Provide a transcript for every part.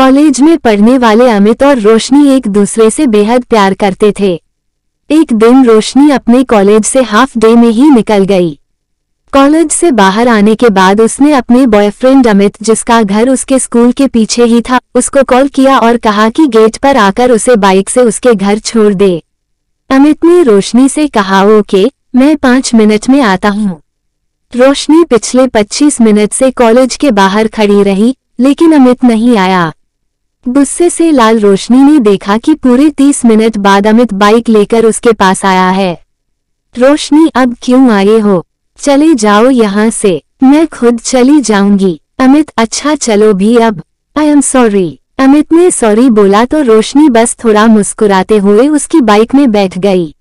College में पढ़ने वाले अमित और रोशनी एक दूसरे से बेहद प्यार करते थे। एक दिन रोशनी अपने कॉलेज से हाफ डे में ही निकल गई। कॉलेज से बाहर आने के बाद उसने अपने बॉयफ्रेंड अमित, जिसका घर उसके स्कूल के पीछे ही था, उसको कॉल किया और कहा कि गेट पर आकर उसे बाइक से उसके घर छोड़ दे। अमित ने रोशनी से कहा, ओके, मैं 5 मिनट में आता हूँ। रोशनी पिछले 25 मिनट से कॉलेज के बाहर खड़ी रही, लेकिन अमित नहीं आया। गुस्से से लाल रोशनी ने देखा कि पूरे 30 मिनट बाद अमित बाइक लेकर उसके पास आया है। रोशनी, अब क्यों आए हो? चले जाओ यहाँ से, मैं खुद चली जाऊंगी। अमित, अच्छा चलो भी अब। I am sorry. अमित ने सॉरी बोला तो रोशनी बस थोड़ा मुस्कुराते हुए उसकी बाइक में बैठ गई।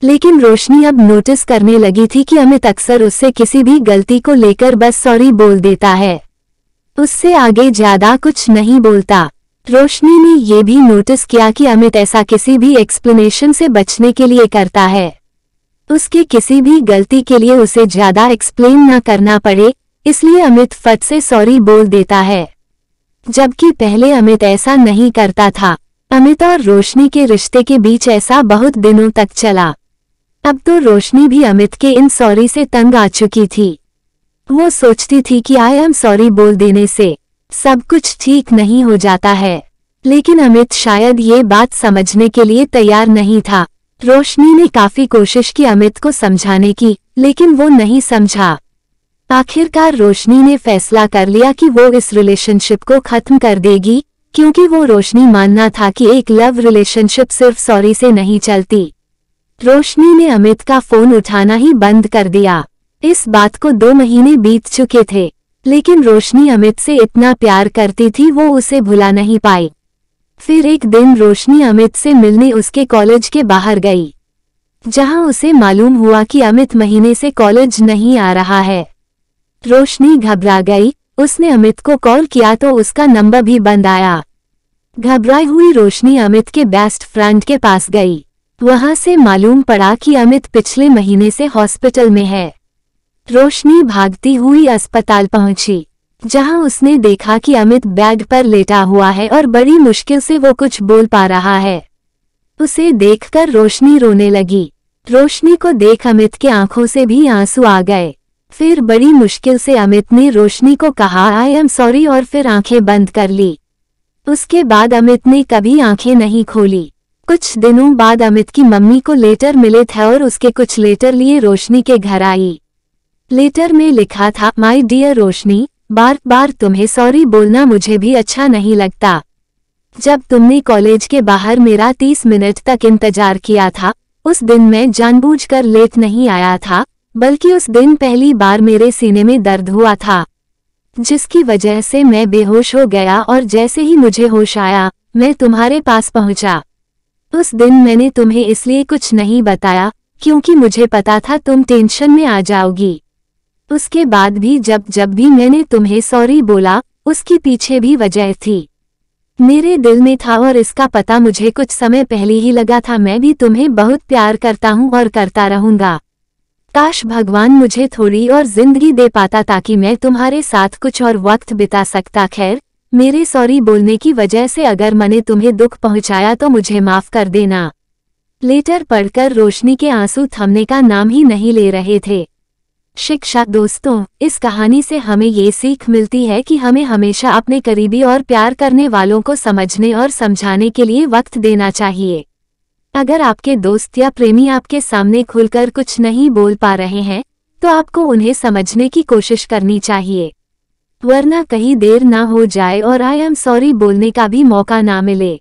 लेकिन रोशनी अब नोटिस करने लगी थी कि अमित अक्सर उससे किसी भी गलती को लेकर बस सॉरी बोल देता है, उससे आगे ज्यादा कुछ नहीं बोलता। रोशनी ने ये भी नोटिस किया कि अमित ऐसा किसी भी एक्सप्लेनेशन से बचने के लिए करता है, उसके किसी भी गलती के लिए उसे ज्यादा एक्सप्लेन न करना पड़े, इसलिए अमित फट से सॉरी बोल देता है। जबकि पहले अमित ऐसा नहीं करता था। अमित और रोशनी के रिश्ते के बीच ऐसा बहुत दिनों तक चला। अब तो रोशनी भी अमित के इन सॉरी से तंग आ चुकी थी। वो सोचती थी कि आई एम सॉरी बोल देने से सब कुछ ठीक नहीं हो जाता है, लेकिन अमित शायद ये बात समझने के लिए तैयार नहीं था। रोशनी ने काफी कोशिश की अमित को समझाने की, लेकिन वो नहीं समझा। आखिरकार रोशनी ने फैसला कर लिया कि वो इस रिलेशनशिप को खत्म कर देगी, क्योंकि वो रोशनी मानना था कि एक लव रिलेशनशिप सिर्फ सॉरी से नहीं चलती। रोशनी ने अमित का फोन उठाना ही बंद कर दिया। इस बात को 2 महीने बीत चुके थे, लेकिन रोशनी अमित से इतना प्यार करती थी, वो उसे भुला नहीं पाई। फिर एक दिन रोशनी अमित से मिलने उसके कॉलेज के बाहर गई, जहां उसे मालूम हुआ कि अमित महीने से कॉलेज नहीं आ रहा है। रोशनी घबरा गई। उसने अमित को कॉल किया तो उसका नंबर भी बंद आया। घबराई हुई रोशनी अमित के बेस्ट फ्रेंड के पास गई। वहां से मालूम पड़ा कि अमित पिछले महीने से हॉस्पिटल में है। रोशनी भागती हुई अस्पताल पहुंची, जहां उसने देखा कि अमित बेड पर लेटा हुआ है और बड़ी मुश्किल से वो कुछ बोल पा रहा है। उसे देखकर रोशनी रोने लगी। रोशनी को देख अमित के आंखों से भी आंसू आ गए। फिर बड़ी मुश्किल से अमित ने रोशनी को कहा, आई एम सॉरी, और फिर आंखें बंद कर ली। उसके बाद अमित ने कभी आंखें नहीं खोली। कुछ दिनों बाद अमित की मम्मी को लेटर मिले थे और उसके कुछ लेटर लिए रोशनी के घर आई। लेटर में लिखा था, माय डियर रोशनी, बार बार तुम्हें सॉरी बोलना मुझे भी अच्छा नहीं लगता। जब तुमने कॉलेज के बाहर मेरा 30 मिनट तक इंतजार किया था, उस दिन मैं जानबूझकर लेट नहीं आया था, बल्कि उस दिन पहली बार मेरे सीने में दर्द हुआ था, जिसकी वजह से मैं बेहोश हो गया और जैसे ही मुझे होश आया, मैं तुम्हारे पास पहुंचा। उस दिन मैंने तुम्हें इसलिए कुछ नहीं बताया, क्योंकि मुझे पता था तुम टेंशन में आ जाओगी। उसके बाद भी जब भी मैंने तुम्हें सॉरी बोला, उसकी पीछे भी वजह थी। मेरे दिल में था और इसका पता मुझे कुछ समय पहले ही लगा था। मैं भी तुम्हें बहुत प्यार करता हूँ और करता रहूंगा। काश भगवान मुझे थोड़ी और जिंदगी दे पाता ताकि मैं तुम्हारे साथ कुछ और वक्त बिता सकता। खैर, मेरे सॉरी बोलने की वजह से अगर मैंने तुम्हें दुख पहुंचाया तो मुझे माफ कर देना। लेटर पढ़कर रोशनी के आंसू थमने का नाम ही नहीं ले रहे थे। शिक्षा दोस्तों, इस कहानी से हमें ये सीख मिलती है कि हमें हमेशा अपने करीबी और प्यार करने वालों को समझने और समझाने के लिए वक्त देना चाहिए। अगर आपके दोस्त या प्रेमी आपके सामने खुलकर कुछ नहीं बोल पा रहे हैं, तो आपको उन्हें समझने की कोशिश करनी चाहिए, वरना कहीं देर ना हो जाए और आई एम सॉरी बोलने का भी मौका ना मिले।